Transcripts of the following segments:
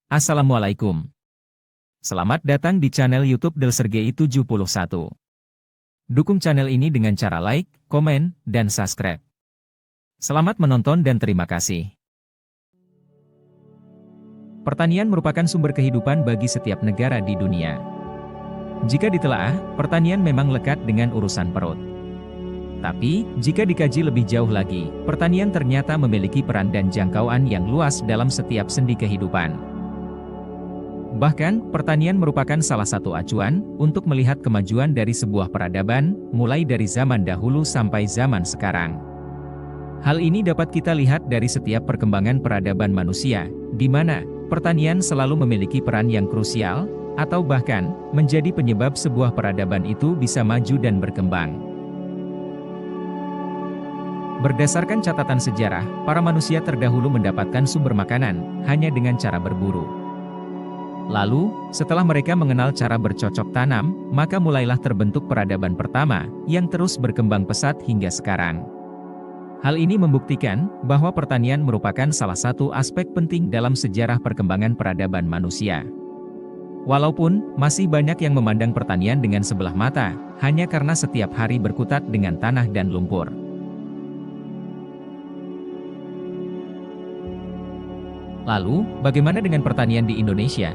Assalamualaikum. Selamat datang di channel YouTube Delsergei 71. Dukung channel ini dengan cara like, komen, dan subscribe. Selamat menonton dan terima kasih. Pertanian merupakan sumber kehidupan bagi setiap negara di dunia. Jika ditelaah, pertanian memang lekat dengan urusan perut. Tapi, jika dikaji lebih jauh lagi, pertanian ternyata memiliki peran dan jangkauan yang luas dalam setiap sendi kehidupan. Bahkan, pertanian merupakan salah satu acuan untuk melihat kemajuan dari sebuah peradaban, mulai dari zaman dahulu sampai zaman sekarang. Hal ini dapat kita lihat dari setiap perkembangan peradaban manusia, di mana pertanian selalu memiliki peran yang krusial, atau bahkan menjadi penyebab sebuah peradaban itu bisa maju dan berkembang. Berdasarkan catatan sejarah, para manusia terdahulu mendapatkan sumber makanan hanya dengan cara berburu. Lalu, setelah mereka mengenal cara bercocok tanam, maka mulailah terbentuk peradaban pertama, yang terus berkembang pesat hingga sekarang. Hal ini membuktikan bahwa pertanian merupakan salah satu aspek penting dalam sejarah perkembangan peradaban manusia. Walaupun masih banyak yang memandang pertanian dengan sebelah mata, hanya karena setiap hari berkutat dengan tanah dan lumpur. Lalu, bagaimana dengan pertanian di Indonesia?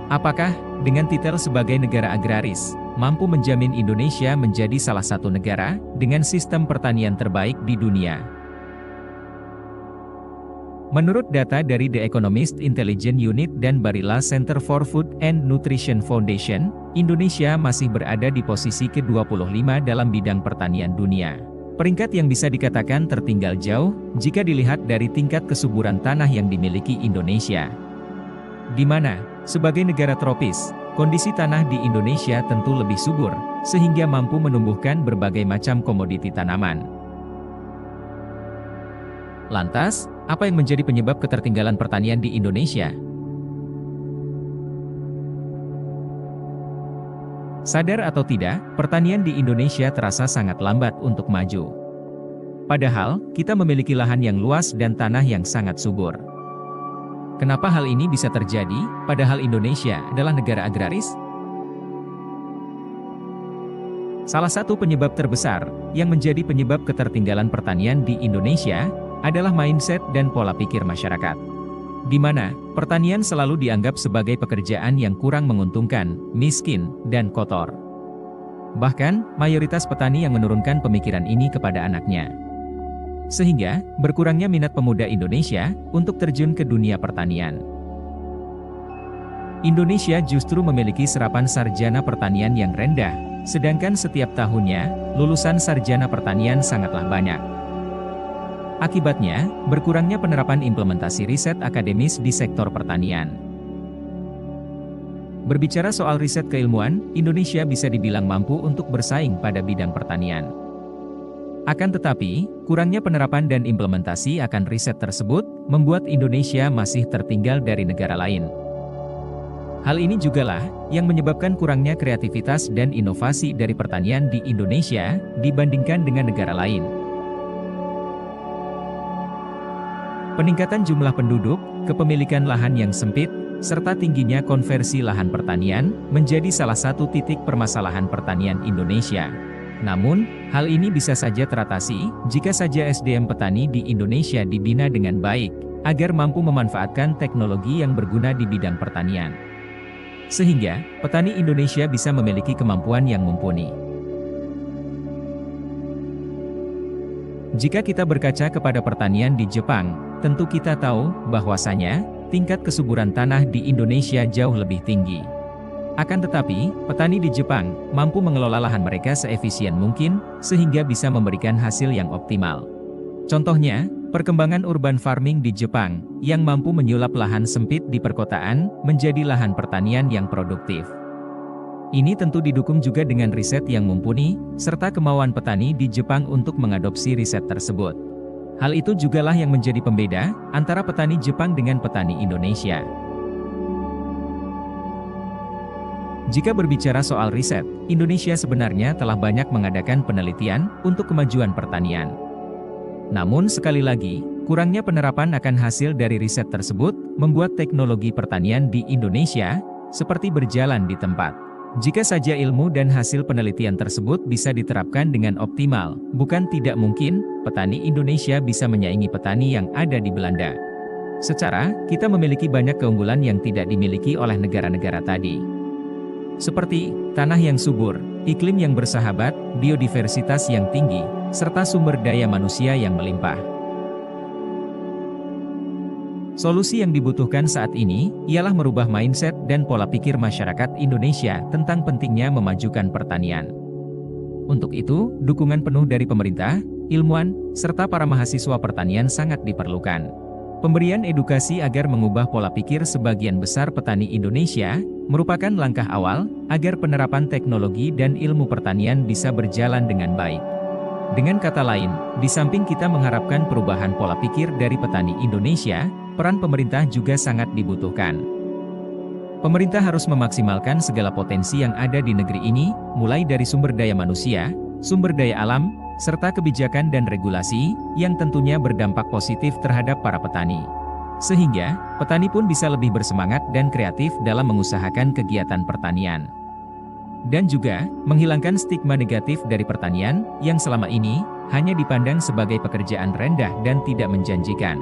Apakah, dengan titel sebagai negara agraris, mampu menjamin Indonesia menjadi salah satu negara dengan sistem pertanian terbaik di dunia? Menurut data dari The Economist Intelligence Unit dan Barilla Center for Food and Nutrition Foundation, Indonesia masih berada di posisi ke-25 dalam bidang pertanian dunia. Peringkat yang bisa dikatakan tertinggal jauh, jika dilihat dari tingkat kesuburan tanah yang dimiliki Indonesia. Di mana, sebagai negara tropis, kondisi tanah di Indonesia tentu lebih subur, sehingga mampu menumbuhkan berbagai macam komoditi tanaman. Lantas, apa yang menjadi penyebab ketertinggalan pertanian di Indonesia? Sadar atau tidak, pertanian di Indonesia terasa sangat lambat untuk maju. Padahal, kita memiliki lahan yang luas dan tanah yang sangat subur. Kenapa hal ini bisa terjadi, padahal Indonesia adalah negara agraris? Salah satu penyebab terbesar, yang menjadi penyebab ketertinggalan pertanian di Indonesia, adalah mindset dan pola pikir masyarakat. Di mana, pertanian selalu dianggap sebagai pekerjaan yang kurang menguntungkan, miskin, dan kotor. Bahkan, mayoritas petani yang menurunkan pemikiran ini kepada anaknya. Sehingga, berkurangnya minat pemuda Indonesia untuk terjun ke dunia pertanian. Indonesia justru memiliki serapan sarjana pertanian yang rendah, sedangkan setiap tahunnya, lulusan sarjana pertanian sangatlah banyak. Akibatnya, berkurangnya penerapan implementasi riset akademis di sektor pertanian. Berbicara soal riset keilmuan, Indonesia bisa dibilang mampu untuk bersaing pada bidang pertanian. Akan tetapi, kurangnya penerapan dan implementasi akan riset tersebut, membuat Indonesia masih tertinggal dari negara lain. Hal ini jugalah, yang menyebabkan kurangnya kreativitas dan inovasi dari pertanian di Indonesia, dibandingkan dengan negara lain. Peningkatan jumlah penduduk, kepemilikan lahan yang sempit, serta tingginya konversi lahan pertanian, menjadi salah satu titik permasalahan pertanian Indonesia. Namun, hal ini bisa saja teratasi, jika saja SDM petani di Indonesia dibina dengan baik, agar mampu memanfaatkan teknologi yang berguna di bidang pertanian. Sehingga, petani Indonesia bisa memiliki kemampuan yang mumpuni. Jika kita berkaca kepada pertanian di Jepang, tentu kita tahu bahwasanya tingkat kesuburan tanah di Indonesia jauh lebih tinggi. Akan tetapi, petani di Jepang mampu mengelola lahan mereka seefisien mungkin, sehingga bisa memberikan hasil yang optimal. Contohnya, perkembangan urban farming di Jepang, yang mampu menyulap lahan sempit di perkotaan, menjadi lahan pertanian yang produktif. Ini tentu didukung juga dengan riset yang mumpuni, serta kemauan petani di Jepang untuk mengadopsi riset tersebut. Hal itu jugalah yang menjadi pembeda antara petani Jepang dengan petani Indonesia. Jika berbicara soal riset, Indonesia sebenarnya telah banyak mengadakan penelitian untuk kemajuan pertanian. Namun sekali lagi, kurangnya penerapan akan hasil dari riset tersebut membuat teknologi pertanian di Indonesia seperti berjalan di tempat. Jika saja ilmu dan hasil penelitian tersebut bisa diterapkan dengan optimal, bukan tidak mungkin, petani Indonesia bisa menyaingi petani yang ada di Belanda. Secara, kita memiliki banyak keunggulan yang tidak dimiliki oleh negara-negara tadi. Seperti, tanah yang subur, iklim yang bersahabat, biodiversitas yang tinggi, serta sumber daya manusia yang melimpah. Solusi yang dibutuhkan saat ini, ialah merubah mindset dan pola pikir masyarakat Indonesia tentang pentingnya memajukan pertanian. Untuk itu, dukungan penuh dari pemerintah, ilmuwan, serta para mahasiswa pertanian sangat diperlukan. Pemberian edukasi agar mengubah pola pikir sebagian besar petani Indonesia, merupakan langkah awal, agar penerapan teknologi dan ilmu pertanian bisa berjalan dengan baik. Dengan kata lain, di samping kita mengharapkan perubahan pola pikir dari petani Indonesia, peran pemerintah juga sangat dibutuhkan. Pemerintah harus memaksimalkan segala potensi yang ada di negeri ini, mulai dari sumber daya manusia, sumber daya alam, serta kebijakan dan regulasi, yang tentunya berdampak positif terhadap para petani. Sehingga, petani pun bisa lebih bersemangat dan kreatif dalam mengusahakan kegiatan pertanian. Dan juga, menghilangkan stigma negatif dari pertanian, yang selama ini, hanya dipandang sebagai pekerjaan rendah dan tidak menjanjikan.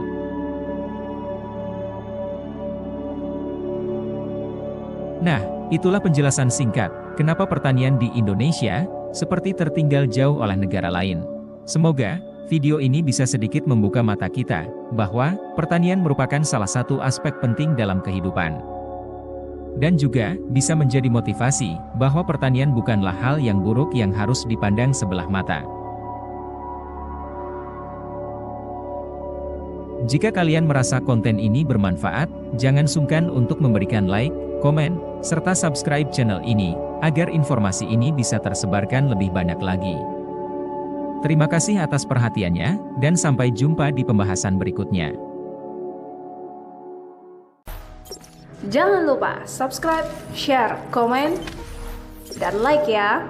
Nah, itulah penjelasan singkat, kenapa pertanian di Indonesia, seperti tertinggal jauh oleh negara lain. Semoga, video ini bisa sedikit membuka mata kita, bahwa, pertanian merupakan salah satu aspek penting dalam kehidupan. Dan juga, bisa menjadi motivasi, bahwa pertanian bukanlah hal yang buruk yang harus dipandang sebelah mata. Jika kalian merasa konten ini bermanfaat, jangan sungkan untuk memberikan like, komen, serta subscribe channel ini, agar informasi ini bisa tersebarkan lebih banyak lagi. Terima kasih atas perhatiannya, dan sampai jumpa di pembahasan berikutnya. Jangan lupa subscribe, share, komen, dan like ya!